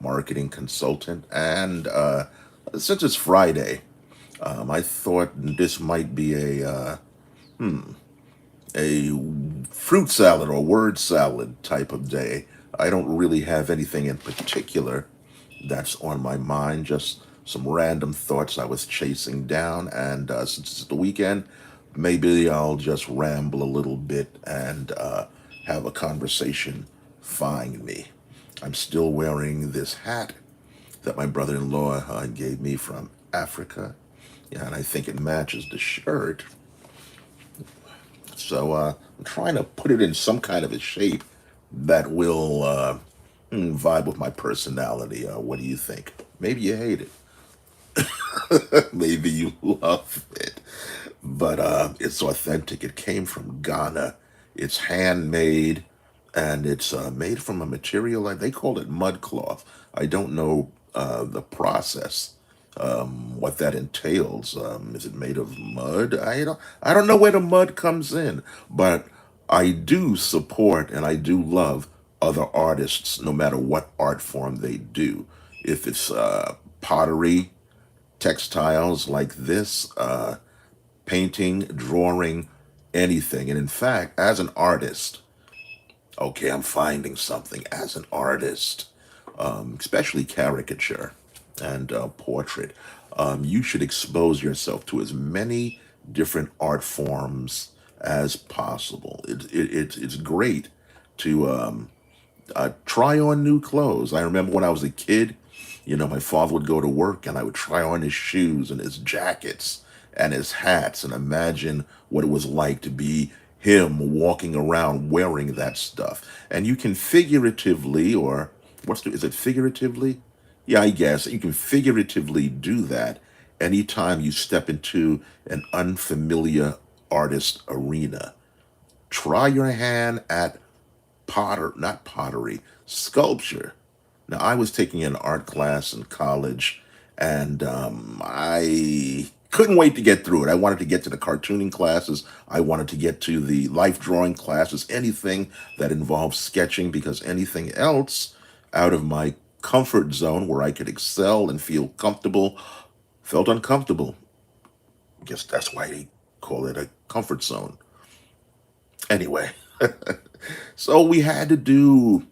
marketing consultant. And since it's Friday, I thought this might be a fruit salad or word salad type of day. I don't really have anything in particular that's on my mind, just some random thoughts I was chasing down. And since it's the weekend, maybe I'll just ramble a little bit and have a conversation find me. I'm still wearing this hat that my brother in law gave me from Africa. Yeah, and I think it matches the shirt. So I'm trying to put it in some kind of a shape that will vibe with my personality. What do you think? Maybe you hate it. Maybe you love it. But it's authentic. It came from Ghana. It's handmade, and it's made from a material like they call it mud cloth. I don't know the process, what that entails. Is it made of mud? I don't know where the mud comes in, but I do support and I do love other artists, no matter what art form they do. If it's pottery, textiles like this, painting, drawing, anything. And in fact, as an artist, okay, I'm finding something. As an artist, especially caricature and portrait, you should expose yourself to as many different art forms as possible. It's great to try on new clothes. I remember when I was a kid, my father would go to work and I would try on his shoes and his jackets and his hats and imagine what it was like to be him walking around wearing that stuff. And you can figuratively, or is it figuratively? Yeah, I guess you can figuratively do that anytime you step into an unfamiliar artist arena. Try your hand at not pottery, sculpture. Now, I was taking an art class in college, and I couldn't wait to get through it. I wanted to get to the cartooning classes. I wanted to get to the life drawing classes, anything that involves sketching, because anything else out of my comfort zone where I could excel and feel comfortable felt uncomfortable. I guess that's why they call it a comfort zone. Anyway, so we had to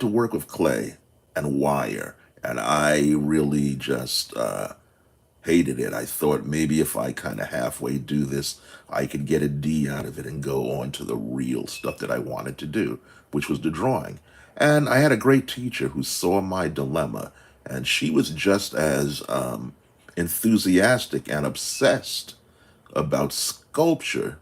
work with clay and wire, and I really just hated it. I thought maybe if I kind of halfway do this, I could get a D out of it and go on to the real stuff that I wanted to do, which was the drawing. And I had a great teacher who saw my dilemma, and she was just as enthusiastic and obsessed about sculpture,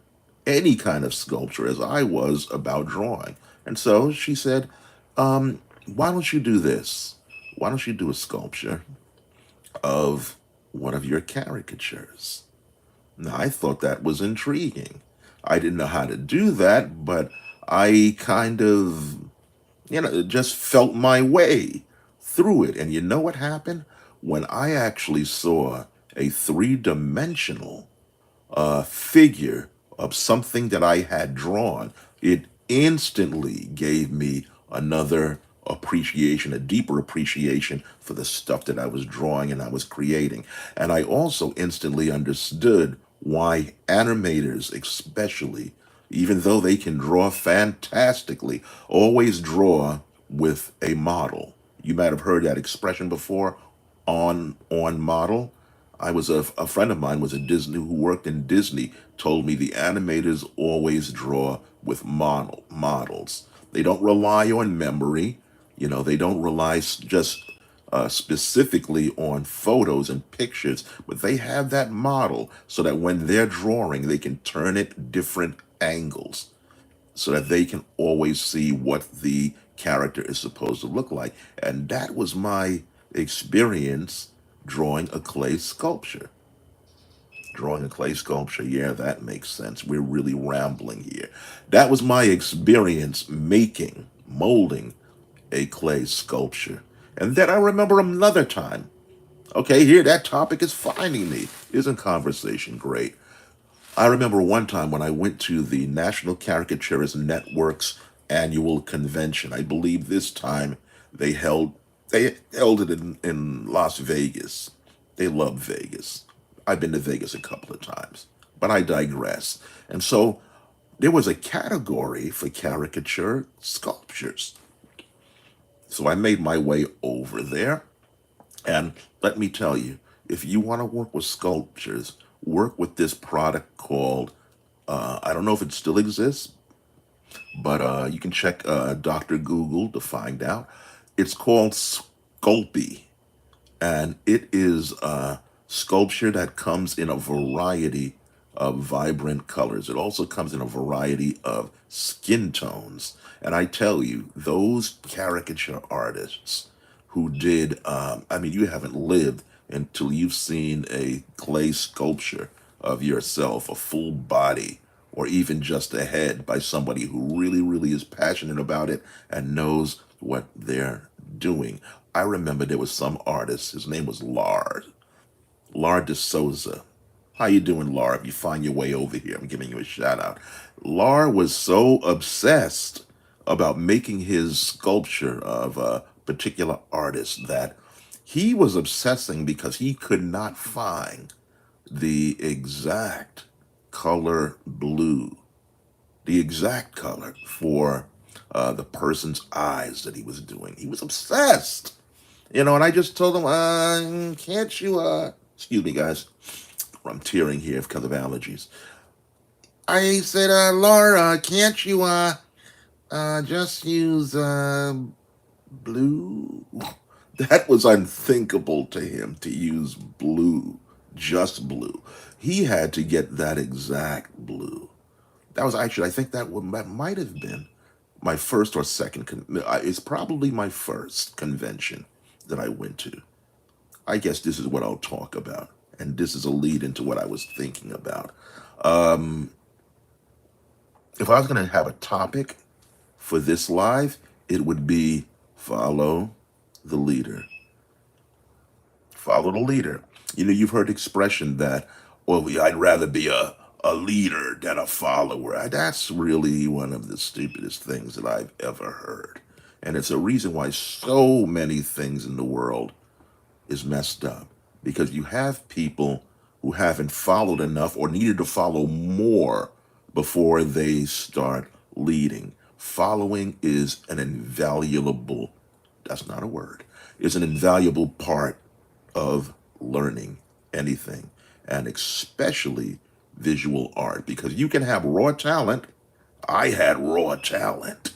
any kind of sculpture, as I was about drawing. And so she said, why don't you do this? Why don't you do a sculpture of one of your caricatures? Now, I thought that was intriguing. I didn't know how to do that, but I kind of, just felt my way through it. And you know what happened? When I actually saw a three-dimensional figure of something that I had drawn, it instantly gave me another appreciation, a deeper appreciation for the stuff that I was drawing and I was creating. And I also instantly understood why animators, especially, even though they can draw fantastically, always draw with a model. You might have heard that expression before, on model. A friend of mine was a Disney who worked in Disney told me the animators always draw with models. They don't rely on memory. They don't rely just specifically on photos and pictures, but they have that model so that when they're drawing, they can turn it different angles so that they can always see what the character is supposed to look like. And that was my experience drawing a clay sculpture. Drawing a clay sculpture, yeah, that makes sense. We're really rambling here. That was my experience molding a clay sculpture. And then I remember another time. Okay, here, that topic is finding me. Isn't conversation great? I remember one time when I went to the National Caricaturist Network's annual convention. I believe this time They held it in Las Vegas. They love Vegas. I've been to Vegas a couple of times, but I digress. And so there was a category for caricature sculptures. So I made my way over there, and let me tell you, if you want to work with sculptures, work with this product called, I don't know if it still exists, but you can check Dr. Google to find out. It's called Sculpey, and it is a sculpture that comes in a variety of vibrant colors. It also comes in a variety of skin tones. And I tell you, those caricature artists who did, I mean, you haven't lived until you've seen a clay sculpture of yourself, a full body, or even just a head by somebody who really, really is passionate about it and knows what they're doing. I remember there was some artist, his name was Lar de Souza. How you doing, Lar? If you find your way over here, I'm giving you a shout out. Lar was so obsessed about making his sculpture of a particular artist that he was obsessing because he could not find the exact color blue, the exact color for the person's eyes that he was doing. He was obsessed, and I just told him, can't you, excuse me, guys, I'm tearing here because of allergies. I said, Laura, can't you, just use, blue? That was unthinkable to him to use blue, just blue. He had to get that exact blue. That was actually, I think that might have been my first or second. It's probably my first convention that I went to. I guess this is what I'll talk about, and this is a lead into what I was thinking about. Um, if I was going to have a topic for this live, it would be follow the leader. Follow the leader. You've heard the expression that, well, I'd rather be a leader than a follower. That's really one of the stupidest things that I've ever heard. And it's a reason why so many things in the world is messed up. Because you have people who haven't followed enough or needed to follow more before they start leading. Following is an invaluable, that's not a word, is an invaluable part of learning anything, and especially visual art, because you can have raw talent. I had raw talent.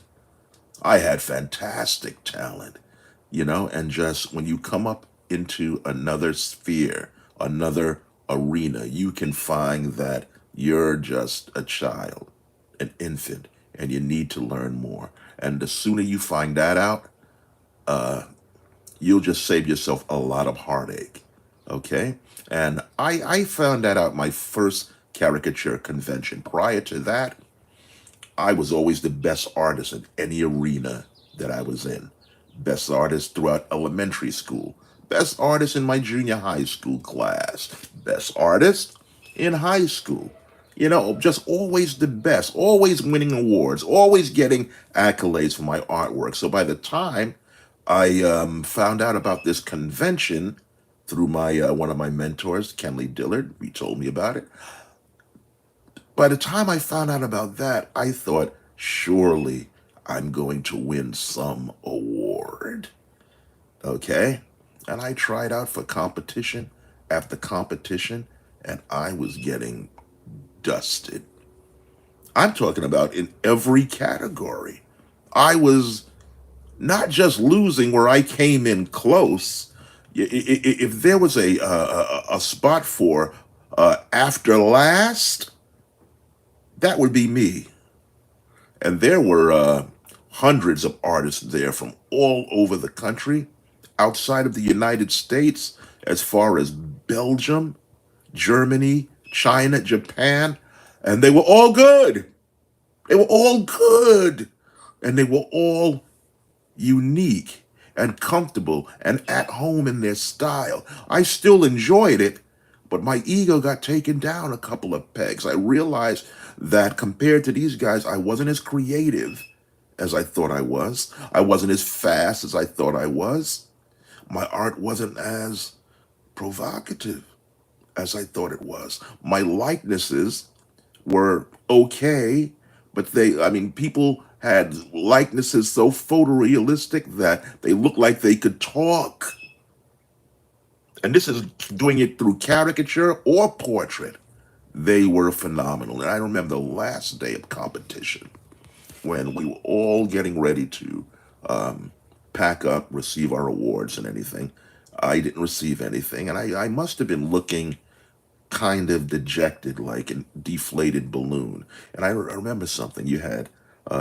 I had fantastic talent, and just when you come up into another sphere, another arena, you can find that you're just a child, an infant, and you need to learn more. And the sooner you find that out, you'll just save yourself a lot of heartache. Okay? And I found that out my first caricature convention. Prior to that, I was always the best artist in any arena that I was in. Best artist throughout elementary school. Best artist in my junior high school class. Best artist in high school. Just always the best. Always winning awards. Always getting accolades for my artwork. So by the time I found out about this convention through my one of my mentors, Kenley Dillard, he told me about it. By the time I found out about that, I thought, surely I'm going to win some award. Okay? And I tried out for competition after competition, and I was getting dusted. I'm talking about in every category. I was not just losing where I came in close. If there was a spot for after last, that would be me. And there were hundreds of artists there from all over the country, outside of the United States, as far as Belgium, Germany, China, Japan, and they were all good. They were all good. And they were all unique and comfortable and at home in their style. I still enjoyed it, but my ego got taken down a couple of pegs. I realized that compared to these guys, I wasn't as creative as I thought I was. I wasn't as fast as I thought I was. My art wasn't as provocative as I thought it was. My likenesses were okay, but I mean, people had likenesses so photorealistic that they looked like they could talk. And this is doing it through caricature or portrait. They were phenomenal. And I remember the last day of competition when we were all getting ready to pack up, receive our awards and anything. I didn't receive anything, and I must have been looking kind of dejected, like a deflated balloon. And I remember something. You had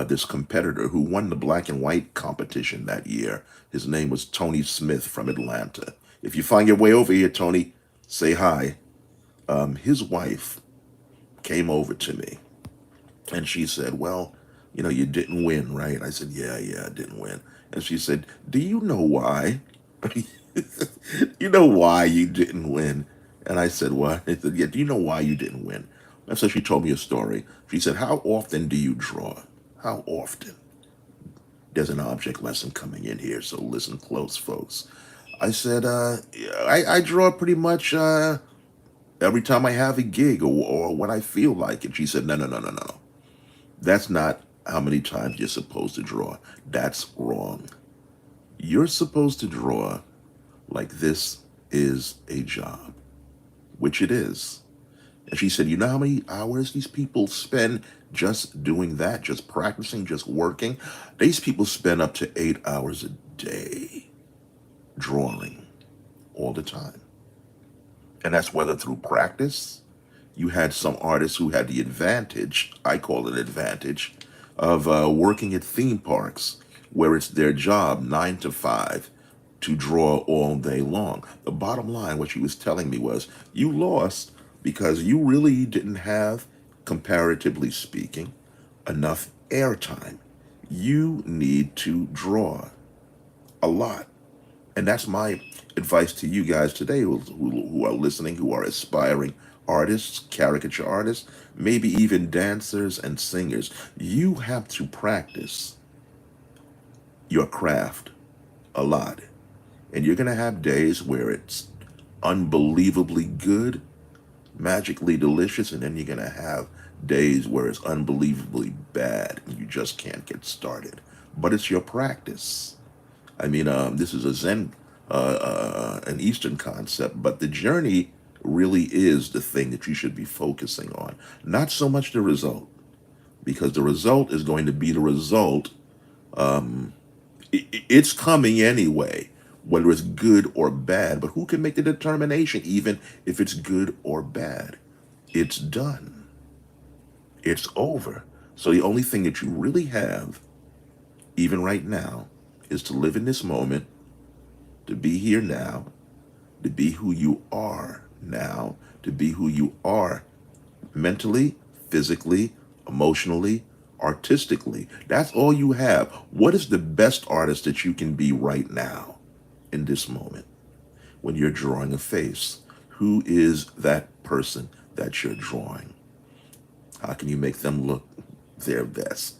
this competitor who won the black and white competition that year. His name was Tony Smith from Atlanta. If you find your way over here, Tony, say hi. His wife came over to me and she said, "Well, you didn't win, right?" I said, "Yeah, I didn't win." And she said, "Do you know why?" You know why you didn't win? And I said, "What?" I said, "Yeah, do you know why you didn't win?" And so she told me a story. She said, "How often do you draw? How often?" There's an object lesson coming in here, so listen close, folks. I said, I draw pretty much every time I have a gig or when I feel like it." She said, "No, no, no, no, no, no. That's not how many times you're supposed to draw. That's wrong. You're supposed to draw like this is a job," which it is. And she said, "You know how many hours these people spend just doing that, just practicing, just working? These people spend up to 8 hours a day drawing all the time." And that's whether through practice. You had some artists who had the advantage, I call it advantage, of working at theme parks where it's their job 9 to 5 to draw all day long. The bottom line, what she was telling me was, you lost because you really didn't have, comparatively speaking, enough airtime. You need to draw a lot. And that's my advice to you guys today who are listening, who are aspiring artists, caricature artists, maybe even dancers and singers. You have to practice your craft a lot. And you're going to have days where it's unbelievably good, magically delicious, and then you're going to have days where it's unbelievably bad and you just can't get started. But it's your practice. I mean, this is a Zen, an Eastern concept, but the journey really is the thing that you should be focusing on. Not so much the result, because the result is going to be the result. It's coming anyway, whether it's good or bad. But who can make the determination, even if it's good or bad? It's done. It's over. So the only thing that you really have, even right now, is to live in this moment, to be here now, to be who you are now, to be who you are mentally, physically, emotionally, artistically. That's all you have. What is the best artist that you can be right now in this moment when you're drawing a face? Who is that person that you're drawing? How can you make them look their best?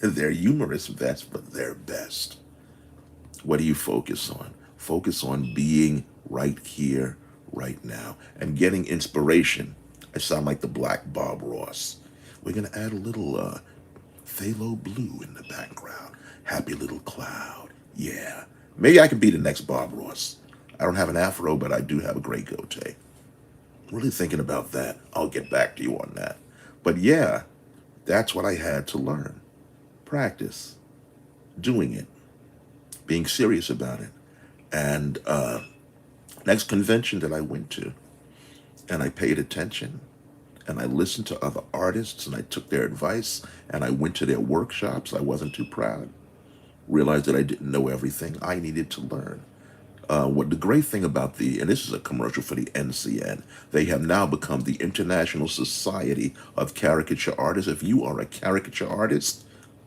Their humorous best, but their best. What do you focus on? Focus on being right here, right now, and getting inspiration. I sound like the Black Bob Ross. We're going to add a little phthalo blue in the background. Happy little cloud. Yeah. Maybe I can be the next Bob Ross. I don't have an afro, but I do have a great goatee. Really thinking about that. I'll get back to you on that. But yeah, that's what I had to learn. Practice. Doing it. Being serious about it. And next convention that I went to, and I paid attention, and I listened to other artists, and I took their advice, and I went to their workshops. I wasn't too proud. Realized that I didn't know everything. I needed to learn. What the great thing about and this is a commercial for the NCN, they have now become the International Society of Caricature Artists. If you are a caricature artist,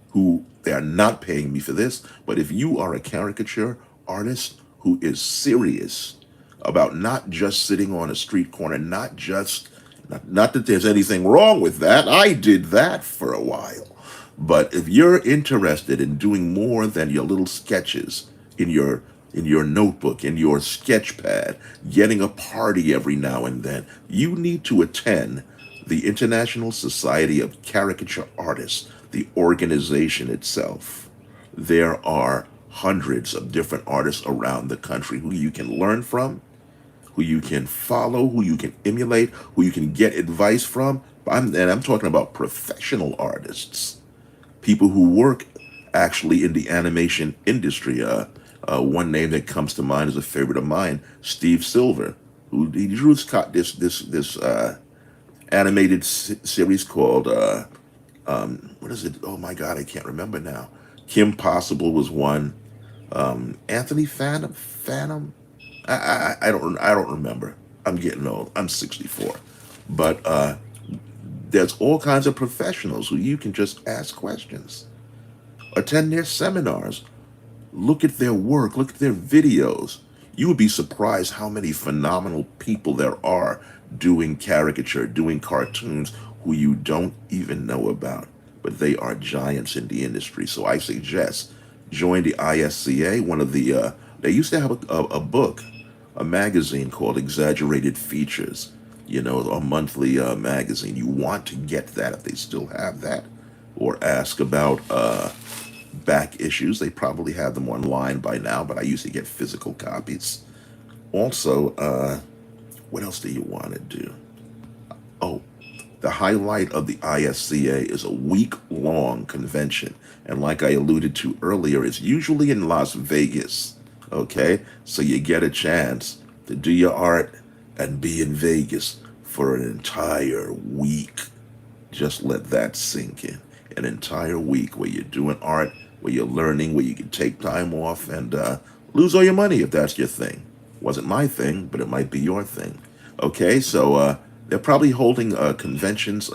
who they are not paying me for this, but if you are a caricature artist who is serious about not just sitting on a street corner, not that there's anything wrong with that. I did that for a while. But if you're interested in doing more than your little sketches in your notebook, in your sketch pad, getting a party every now and then, you need to attend the International Society of Caricature Artists, the organization itself. There are hundreds of different artists around the country who you can learn from, who you can follow, who you can emulate, who you can get advice from. And I'm talking about professional artists, people who work actually in the animation industry. One name that comes to mind is a favorite of mine, Steve Silver, who he drew this animated series called what is it? Oh my God, I can't remember now. Kim Possible was one. Anthony Phantom. I don't remember. I'm getting old. I'm 64, but there's all kinds of professionals who you can just ask questions, attend their seminars, look at their work, look at their videos. You would be surprised how many phenomenal people there are doing caricature, doing cartoons who you don't even know about, but they are giants in the industry. So I suggest join the ISCA. One of the they used to have a book, a magazine called Exaggerated Features. A monthly magazine. You want to get that if they still have that, or ask about back issues. They probably have them online by now, but I used to get physical copies. Also, what else do you want to do? Oh, the highlight of the ISCA is a week-long convention. And like I alluded to earlier, it's usually in Las Vegas. Okay? So you get a chance to do your art and be in Vegas for an entire week. Just let that sink in. An entire week where you're doing art, where you're learning, where you can take time off and lose all your money if that's your thing. Wasn't my thing, but it might be your thing. Okay, so they're probably holding conventions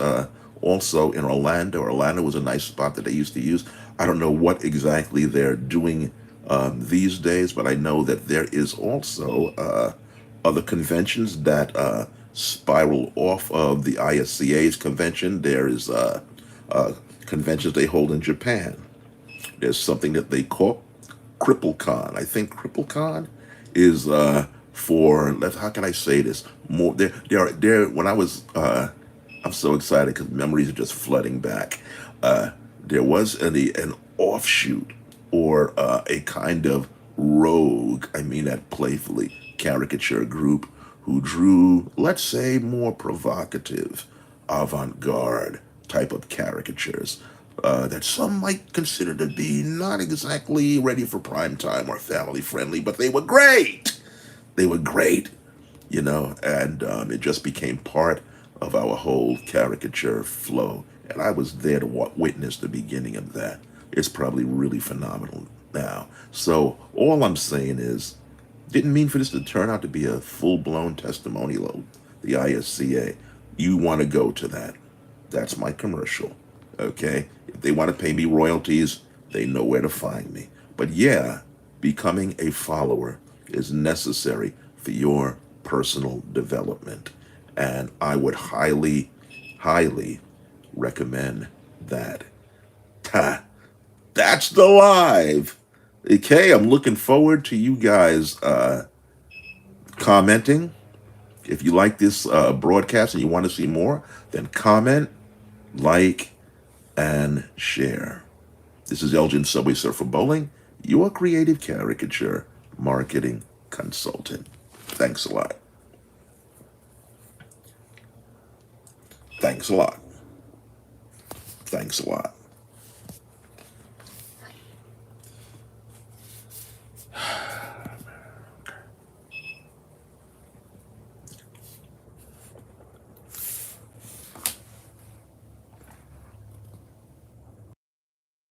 also in Orlando. Orlando was a nice spot that they used to use. I don't know what exactly they're doing these days, but I know that there is also other conventions that spiral off of the ISCA's convention. There is conventions they hold in Japan. There's something that they call CrippleCon. I think CrippleCon is for, how can I say this? More there. When I was, I'm so excited because memories are just flooding back. There was an offshoot or a kind of rogue, I mean that playfully, caricature group who drew, let's say, more provocative, avant-garde type of caricatures that some might consider to be not exactly ready for prime time or family friendly, but they were great. They were great, and it just became part of our whole caricature flow. And I was there to witness the beginning of that. It's probably really phenomenal now. So all I'm saying is, didn't mean for this to turn out to be a full-blown testimonial of the ISCA. You want to go to that. That's my commercial. Okay? If they want to pay me royalties, they know where to find me. But yeah, becoming a follower is necessary for your personal development. And I would highly, highly recommend that. Ha! That's the live. Okay, I'm looking forward to you guys commenting. If you like this broadcast and you want to see more, then comment, like, and share. This is Elgin Subway Surfer Bowling, your creative caricature marketing consultant. Thanks a lot. Thanks a lot. Thanks a lot.